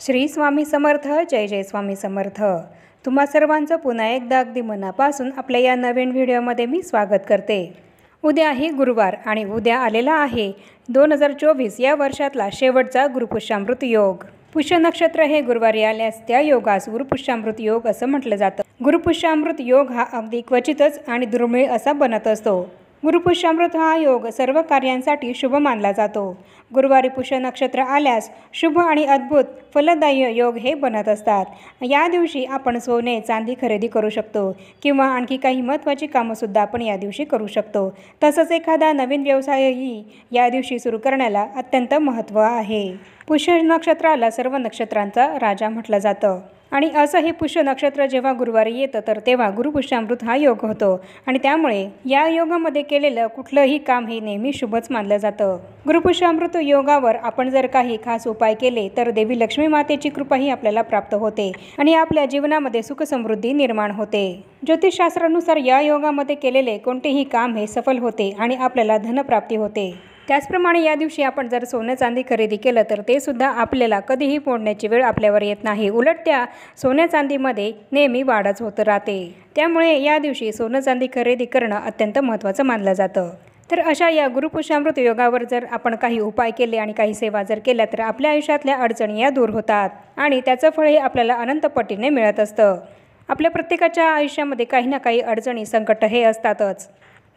श्री स्वामी समर्थ. जय जय स्वामी समर्थ. तुम्हा सर्वांचं पुन्हा एकदा अगदी मनापासून आपल्या या नवीन व्हिडिओमध्ये मी स्वागत करते. उद्या आहे गुरुवार आणि उद्या आलेला आहे 2024 या वर्षातला शेवटचा गुरुपुष्यामृत योग. पुष्य नक्षत्र हे गुरुवारी आल्यास त्या योगास गुरुपुष्यामृत योग असं म्हटलं जातं. गुरुपुष्यामृत योग हा अगदी क्वचितच आणि दुर्मिळ असा बनत असतो. गुरुपुष्यामृत हा योग सर्व कार्यांसाठी शुभ मानला जातो. गुरुवारी पुष्य नक्षत्र आल्यास शुभ आणि अद्भुत फलदायी योग हे बनत असतात. या दिवशी आपण सोने चांदी खरेदी करू शकतो किंवा आणखी काही महत्त्वाची कामंसुद्धा आपण या दिवशी करू शकतो. तसंच एखादा नवीन व्यवसायही या दिवशी सुरू करण्याला अत्यंत महत्त्व आहे. पुष्य नक्षत्राला सर्व नक्षत्रांचा राजा म्हटलं जातं आणि असं हे पुष्य नक्षत्र जेव्हा गुरुवारी येतं तर तेव्हा गुरुपुष्यामृत हा योग होतो आणि त्यामुळे या योगामध्ये केलेलं कुठलंही काम हे नेहमी शुभच मानलं जातं. गुरुपुष्यामृत योगावर आपण जर काही खास उपाय केले तर देवी लक्ष्मी मातेची कृपाही आपल्याला प्राप्त होते आणि आपल्या जीवनामध्ये सुखसमृद्धी निर्माण होते. ज्योतिषशास्त्रानुसार या योगामध्ये केलेले कोणतेही काम हे सफल होते आणि आपल्याला धनप्राप्ती होते. त्याचप्रमाणे या दिवशी आपण जर सोनं चांदी खरेदी केलं तर ते सुद्धा आपल्याला कधीही फोडण्याची वेळ आपल्यावर येत नाही. उलट त्या सोन्या चांदीमध्ये नेहमी वाढच होत राहते. त्यामुळे या दिवशी सोनं चांदी खरेदी करणं अत्यंत महत्त्वाचं मानलं जातं. तर अशा या गुरुपुष्यामृत योगावर जर आपण काही उपाय केले आणि काही सेवा जर केल्या तर आपल्या आयुष्यातल्या अडचणी या दूर होतात आणि त्याचं फळ हे आपल्याला अनंत पटीने मिळत असतं. आपल्या प्रत्येकाच्या आयुष्यामध्ये काही ना काही अडचणी संकट हे असतातच.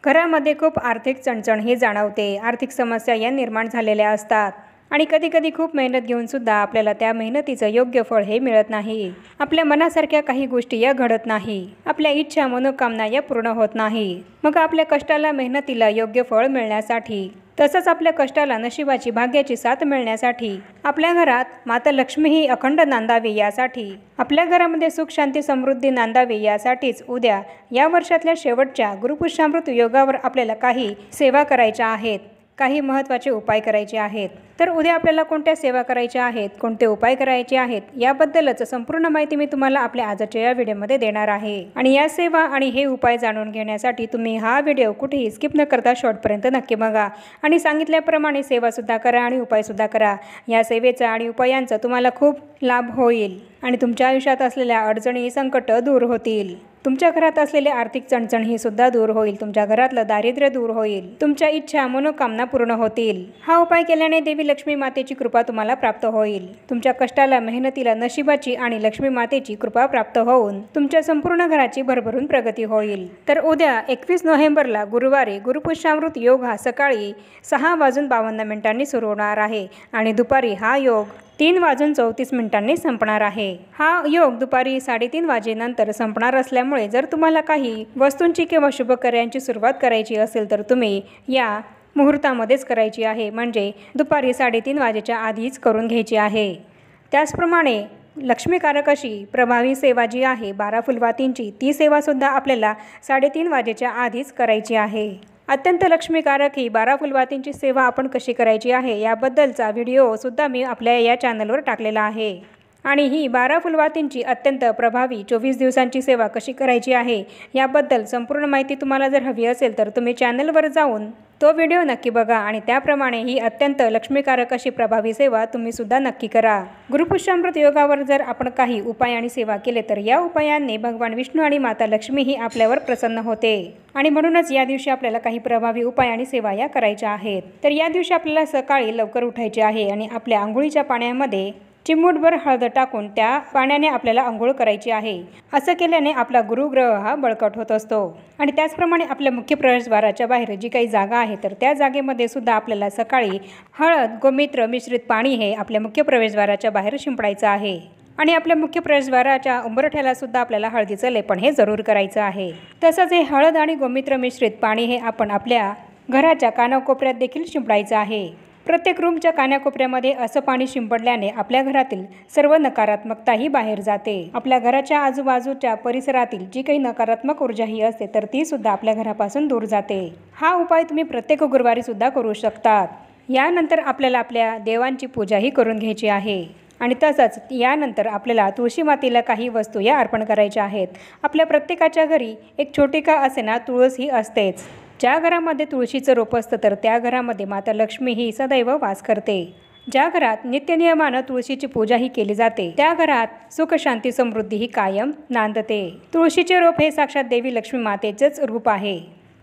घरामध्ये खूप आर्थिक चणचण हे जाणवते. आर्थिक समस्या या निर्माण झालेल्या असतात आणि कधीकधी खूप मेहनत घेऊनसुद्धा आपल्याला त्या मेहनतीचं योग्य फळ हे मिळत नाही. आपल्या मनासारख्या काही गोष्टी या घडत नाही. आपल्या इच्छा मनोकामना या पूर्ण होत नाही. मग आपल्या कष्टाला मेहनतीला योग्य फळ मिळण्यासाठी तसंच आपल्या कष्टाला नशिबाची भाग्याची साथ मिळण्यासाठी आपल्या घरात माता लक्ष्मी ही अखंड नांदावी यासाठी आपल्या घरामध्ये सुख शांती समृद्धी नांदावी यासाठीच उद्या या वर्षातल्या शेवटच्या गुरुपुष्यामृत योगावर आपल्याला काही सेवा करायच्या आहेत. काही महत्त्वाचे उपाय करायचे आहेत. तर उद्या आपल्याला कोणत्या सेवा करायच्या आहेत, कोणते उपाय करायचे आहेत याबद्दलच संपूर्ण माहिती मी तुम्हाला आपल्या आजच्या या व्हिडिओमध्ये देणार आहे. आणि या सेवा आणि हे उपाय जाणून घेण्यासाठी तुम्ही हा व्हिडिओ कुठेही स्किप न करता शेवटपर्यंत नक्की बघा आणि सांगितल्याप्रमाणे सेवासुद्धा करा आणि उपायसुद्धा करा. या सेवेचा आणि उपायांचा तुम्हाला खूप लाभ होईल आणि तुमच्या आयुष्यात असलेल्या अडचणी संकट दूर होतील. तुमच्या घरात असलेले आर्थिक चणचण ही सुद्धा दूर होईल. तुमच्या घरातलं दारिद्र्य दूर होईल. तुमच्या इच्छा मनोकामना पूर्ण होतील. हा उपाय केल्याने देवी लक्ष्मी मातेची कृपा तुम्हाला प्राप्त होईल. तुमच्या कष्टाला मेहनतीला नशिबाची आणि लक्ष्मी मातेची कृपा प्राप्त होऊन तुमच्या संपूर्ण घराची भरभरून प्रगती होईल. तर उद्या 21 नोव्हेंबरला गुरुवारी गुरुपुष्यामृत योग हा सकाळी 6:52 सुरू होणार आहे आणि दुपारी हा योग 3:34 संपणार आहे. हा योग दुपारी 3:30 वाजेनंतर संपणार असल्यामुळे जर तुम्हाला काही वस्तूंची किंवा शुभकार्यांची सुरुवात करायची असेल तर तुम्ही या मुहूर्तामध्येच करायची आहे. म्हणजे दुपारी 3:30 वाजेच्या आधीच करून घ्यायची आहे. त्याचप्रमाणे लक्ष्मीकारक अशी प्रभावी सेवा जी आहे 12 फुलवातींची ती सेवासुद्धा आपल्याला 3:30 वाजेच्या आधीच करायची आहे. अत्यंत लक्ष्मीकारक ही 12 फुलवातींची सेवा आपण कशी करायची आहे याबद्दलचा व्हिडिओसुद्धा मी आपल्या या चॅनलवर टाकलेला आहे. आणि ही 12 फुलवातींची अत्यंत प्रभावी 24 दिवसांची सेवा कशी करायची आहे याबद्दल संपूर्ण माहिती तुम्हाला जर हवी असेल तर तुम्ही चॅनलवर जाऊन तो व्हिडिओ नक्की बघा आणि त्याप्रमाणे ही अत्यंत लक्ष्मीकारक अशी प्रभावी सेवा तुम्हीसुद्धा नक्की करा. गुरुपुष्यामृत योगावर जर आपण काही उपाय आणि सेवा केले तर या उपायांनी भगवान विष्णू आणि माता लक्ष्मी ही आपल्यावर प्रसन्न होते आणि म्हणूनच या दिवशी आपल्याला काही प्रभावी उपाय आणि सेवा या करायच्या आहेत. तर या दिवशी आपल्याला सकाळी लवकर उठायचे आहे आणि आपल्या आंघोळीच्या पाण्यामध्ये चिमूटभर हळद टाकून त्या पाण्याने आपल्याला आंघोळ करायची आहे. असं केल्याने आपला गुरुग्रह हा बळकट होत असतो. आणि त्याचप्रमाणे आपल्या मुख्य प्रवेशद्वाराच्या बाहेर जी काही जागा आहे तर त्या जागेमध्ये सुद्धा आपल्याला सकाळी हळद गोमित्र मिश्रित पाणी हे आपल्या मुख्य प्रवेशद्वाराच्या बाहेर शिंपडायचं आहे. आणि आपल्या मुख्य प्रवेशद्वाराच्या उंबरठ्याला सुद्धा आपल्याला हळदीचं लेपन हे जरूर करायचं आहे. तसंच हे हळद आणि गोमित्र मिश्रित पाणी हे आपण आपल्या घराच्या कानाकोपऱ्यात देखील शिंपडायचं आहे. प्रत्येक रूमच्या कानाकोपऱ्यामध्ये असं पाणी शिंपडल्याने आपल्या घरातील सर्व नकारात्मकता ही बाहेर जाते. आपल्या घराच्या आजूबाजूच्या परिसरातील जी काही नकारात्मक ऊर्जा ही असते तर ती सुद्धा आपल्या घरापासून दूर जाते. हा उपाय तुम्ही प्रत्येक गुरुवारी सुद्धा करू शकतात. यानंतर आपल्याला आपल्या देवांची पूजाही करून घ्यायची आहे आणि तसंच यानंतर आपल्याला तुळशी मातेला काही वस्तू या अर्पण करायच्या आहेत. आपल्या प्रत्येकाच्या घरी एक छोटी का असेना तुळस ही असतेच. ज्या घरामध्ये तुळशीचं रोप असतं तर त्या घरामध्ये माता लक्ष्मी ही सदैव वास करते. ज्या घरात नित्यनियमानं तुळशीची पूजा ही केली जाते त्या घरात सुख शांती समृद्धी ही कायम नांदते। तुळशीचे रोप हे साक्षात देवी लक्ष्मी मातेचेच रूप आहे,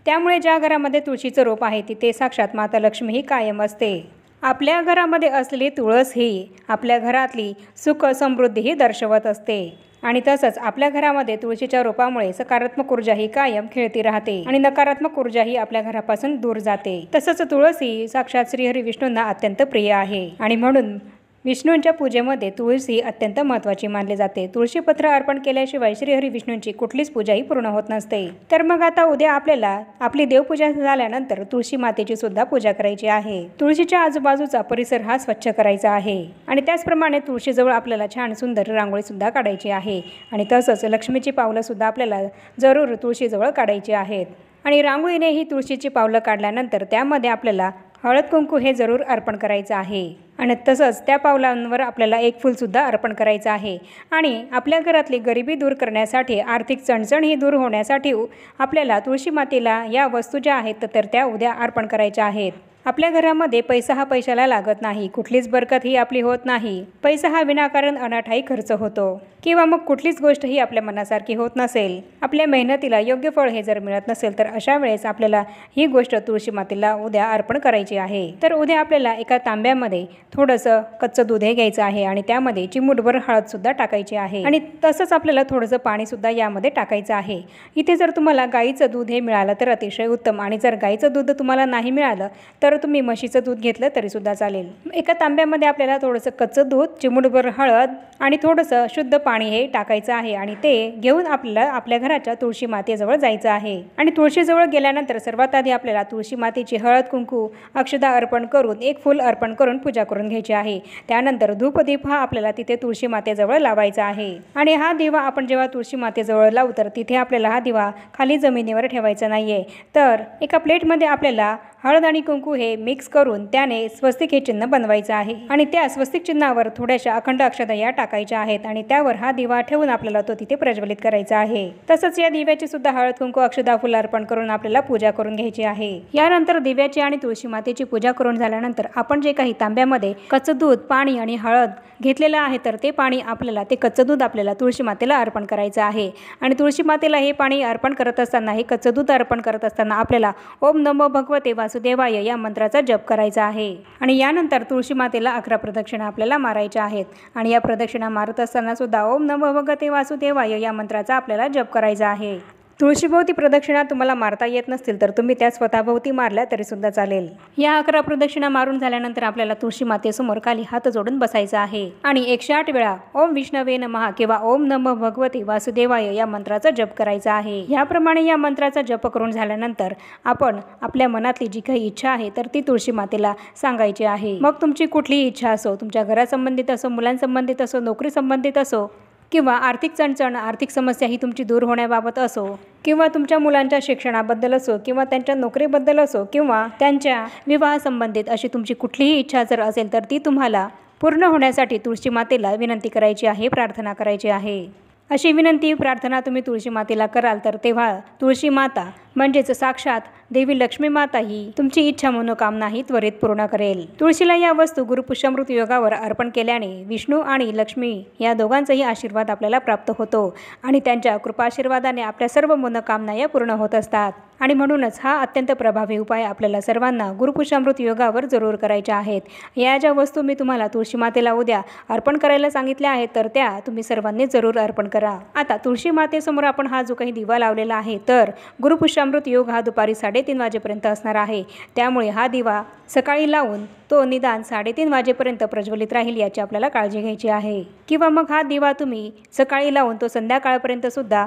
त्यामुळे ज्या घरामध्ये तुळशीचं रोप आहे तिथे साक्षात माता लक्ष्मी ही कायम असते। आपल्या घरामध्ये असलेली तुळस ही आपल्या घरातली सुख समृद्धी ही दर्शवत असते आणि तसंच आपल्या घरामध्ये तुळशीच्या रोपामुळे सकारात्मक ऊर्जा ही कायम खेळती राहते आणि नकारात्मक ऊर्जा ही आपल्या घरापासून दूर जाते। तसंच तुळस ही साक्षात श्रीहरी विष्णूंना अत्यंत प्रिय आहे आणि म्हणून विष्णूंच्या पूजेमध्ये तुळस ही अत्यंत महत्त्वाची मानली जाते। तुळशीपत्र अर्पण केल्याशिवाय श्रीहरी विष्णूंची कुठलीच पूजा ही पूर्ण होत नसते। तर मग आता उद्या आपल्याला आपली देवपूजा झाल्यानंतर तुळशी मातेची सुद्धा पूजा करायची आहे। तुळशीच्या आजूबाजूचा परिसर हा स्वच्छ करायचा आहे आणि त्याचप्रमाणे तुळशीजवळ आपल्याला छान सुंदर रांगोळी सुद्धा काढायची आहे आणि तसंच लक्ष्मीची पावलं सुद्धा आपल्याला जरूर तुळशीजवळ काढायची आहेत आणि रांगोळीने ही तुळशीची पावलं काढल्यानंतर त्यामध्ये आपल्याला हळद कुंकू हे जरूर अर्पण करायचं आहे आणि तसंच त्या पावलांवर आपल्याला एक फूलसुद्धा अर्पण करायचं आहे आणि आपल्या घरातली गरिबी दूर करण्यासाठी आर्थिक चणचण ही दूर होण्यासाठी आपल्याला तुळशी मातेला या वस्तू ज्या आहेत तर त्या उद्या अर्पण करायच्या आहेत। आपल्या घरामध्ये पैसा हा पैशाला लागत नाही, कुठलीच बरकत ही आपली होत नाही, पैसा हा विनाकारण अनाठाई खर्च होतो किंवा मग कुठलीच गोष्ट ही आपल्या मनासारखी होत नसेल, आपल्या मेहनतीला योग्य फळ हे जर मिळत नसेल तर अशा वेळेस आपल्याला ही गोष्ट तुळशी मातेला उद्या अर्पण करायची आहे। तर उद्या आपल्याला एका तांब्यामध्ये थोडंसं कच्चं दूध हे घ्यायचं आहे आणि त्यामध्ये चिमूटभर हळद सुद्धा टाकायची आहे आणि तसंच आपल्याला थोडंसं पाणी सुद्धा यामध्ये टाकायचं आहे। इथे जर तुम्हाला गाईचं दूध हे मिळालं तर अतिशय उत्तम आणि जर गाईचं दूध तुम्हाला नाही मिळालं तर तुम्ही म्हशीचं दूध घेतलं तरी सुद्धा चालेल। एका तांब्यामध्ये आपल्याला थोडंसं कच्चं दूध, चिमूटभर हळद आणि थोडंसं शुद्ध पाणी हे टाकायचं आहे आणि ते घेऊन आपल्याला आपल्या घराच्या तुळशी मातेजवळ जायचं आहे आणि तुळशीजवळ गेल्यानंतर सर्वात आधी आपल्याला तुळशी मातेची हळद कुंकू अक्षदा अर्पण करून एक फूल अर्पण करून पूजा करून घ्यायची आहे। त्यानंतर धूपदीप हा आपल्याला तिथे तुळशी मातेजवळ लावायचा आहे आणि हा दिवा आपण जेव्हा तुळशी मातेजवळ लावू तर तिथे आपल्याला हा दिवा खाली जमिनीवर ठेवायचा नाहीये, तर एका प्लेटमध्ये आपल्याला हळद आणि कुंकू हे मिक्स करून त्याने स्वस्तिक हे चिन्ह बनवायचं आहे आणि त्या स्वस्तिक चिन्हावर थोड्याशा अखंड अक्षता या टाकायच्या आहेत आणि त्यावर हा दिवा ठेवून आपल्याला तो तिथे प्रज्वलित करायचा आहे। तसंच या दिव्याची सुद्धा हळद कुंकू अक्षदा फुल अर्पण करून आपल्याला पूजा करून घ्यायची आहे। यानंतर दिव्याची आणि तुळशी मातेची पूजा करून झाल्यानंतर आपण जे काही तांब्यामध्ये कच्चं दूध, पाणी आणि हळद घेतलेलं आहे तर ते पाणी आपल्याला ते कच्चं दूध आपल्याला तुळशी मातेला अर्पण करायचं आहे आणि तुळशी मातेला हे पाणी अर्पण करत असताना, हे कच्चं दूध अर्पण करत असताना आपल्याला ओम नमो भगवते वासुदेवाय या मंत्राचा जप करायचा आहे आणि यानंतर तुळशी मातेला 11 प्रदक्षिणा आपल्याला मारायच्या आहेत आणि या प्रदक्षिणा मारत असताना सुद्धा ओम नमो भगवते वासुदेवाय या मंत्राचा आपल्याला जप करायचा आहे। तुळशीभोवती प्रदक्षिणा तुम्हाला मारता येत नसतील तर तुम्ही त्या स्वतःभोवती मारल्या तरी सुद्धा चालेल। या 11 प्रदक्षिणा मारून झाल्यानंतर आपल्याला तुळशी मातेसमोर खाली हात जोडून बसायचं आहे आणि 108 वेळा ओम विष्णवे नमः किंवा ओम नमः भगवते वासुदेवाय या मंत्राचा जप करायचा आहे। याप्रमाणे या मंत्राचा जप करून झाल्यानंतर आपण आपल्या मनातली जी काही इच्छा आहे तर ती तुळशी मातेला सांगायची आहे। मग तुमची कुठलीही इच्छा असो, तुमच्या घरासंबंधित असो, मुलांसंबंधित असो, नोकरी संबंधित असो किंवा आर्थिक चणचण, आर्थिक समस्या ही तुमची दूर होण्याबाबत असो किंवा तुमच्या मुलांच्या शिक्षणाबद्दल असो किंवा त्यांच्या नोकरीबद्दल असो किंवा त्यांच्या विवाहासंबंधित अशी तुमची कुठलीही इच्छा जर असेल तर ती तुम्हाला पूर्ण होण्यासाठी तुळशी मातेला विनंती करायची आहे, प्रार्थना करायची आहे। अशी विनंती प्रार्थना तुम्ही तुळशी मातेला कराल तर तेव्हा तुळशी माता म्हणजेच साक्षात देवी लक्ष्मी माता ही तुमची इच्छा मनोकामना ही त्वरित पूर्ण करेल। तुळशीला या वस्तू गुरुपुष्यामृत योगावर अर्पण केल्याने विष्णू आणि लक्ष्मी या दोघांचाही आशीर्वाद आपल्याला प्राप्त होतो आणि त्यांच्या कृपाशीर्वादाने आपल्या सर्व मनोकामना या पूर्ण होत असतात आणि म्हणूनच हा अत्यंत प्रभावी उपाय आपल्याला सर्वांना गुरुपुष्यामृत योगावर जरूर करायच्या आहेत। या ज्या वस्तू मी तुम्हाला तुळशी मातेला उद्या अर्पण करायला सांगितल्या आहेत तर त्या तुम्ही सर्वांनी जरूर अर्पण करा। आता तुळशी मातेसमोर आपण हा जो काही दिवा लावलेला आहे तर गुरुपुष्यामृत योग हा दुपारी 3:30 वाजेपर्यंत असणार आहे, त्यामुळे हा दिवा सकाळी लावून तो निदान 3:30 वाजेपर्यंत प्रज्वलित राहील याची आपल्याला काळजी घ्यायची आहे किंवा मग हा दिवा तुम्ही सकाळी लावून तो संध्याकाळपर्यंत सुद्धा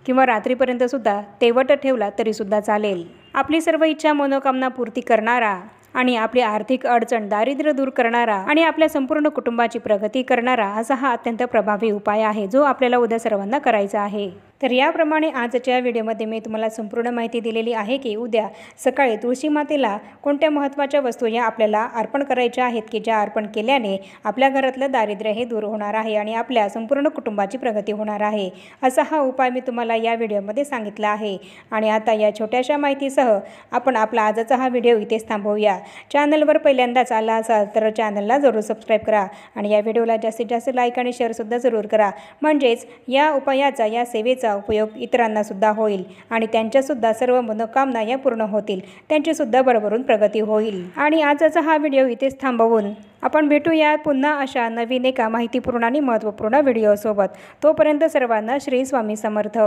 किंवा रात्रीपर्यंत सुद्धा तेवट ठेवला तरी सुद्धा चालेल। आपली सर्व इच्छा मनोकामना पूर्ती करणारा आणि आपली आर्थिक अडचण, दारिद्र्य दूर करणारा आणि आपल्या संपूर्ण कुटुंबाची प्रगती करणारा असा हा अत्यंत प्रभावी उपाय आहे जो आपल्याला उद्या सर्वांना करायचा आहे। तर याप्रमाणे आजच्या व्हिडिओमध्ये मी तुम्हाला संपूर्ण माहिती दिलेली आहे की उद्या सकाळी तुळशी मातेला कोणत्या महत्त्वाच्या वस्तू या आपल्याला अर्पण करायच्या आहेत की ज्या अर्पण केल्याने आपल्या घरातलं दारिद्र्य हे दूर होणार आहे आणि आपल्या संपूर्ण कुटुंबाची प्रगती होणार आहे। असा हा उपाय मी तुम्हाला या व्हिडिओमध्ये सांगितला आहे। आणि आता या छोट्याशा माहितीसह आपण आपला आजचा हा व्हिडिओ इथेच थांबवूया। चॅनलवर पहिल्यांदाच आला असाल तर चॅनलला जरूर सबस्क्राईब करा आणि या व्हिडिओला जास्तीत जास्त लाईक आणि शेअरसुद्धा जरूर करा, म्हणजेच या उपायाचा या सेवेचा उपयोग इतरांना सुद्धा होईल आणि त्यांच्यासुद्धा सर्व मनोकामना या पूर्ण होतील, त्यांचीसुद्धा भरभरून प्रगती होईल। आणि आजचा हा व्हिडिओ इथेच थांबवून आपण भेटूया पुन्हा अशा नवीन एका माहितीपूर्ण आणि महत्त्वपूर्ण व्हिडिओसोबत। तोपर्यंत सर्वांना श्री स्वामी समर्थ।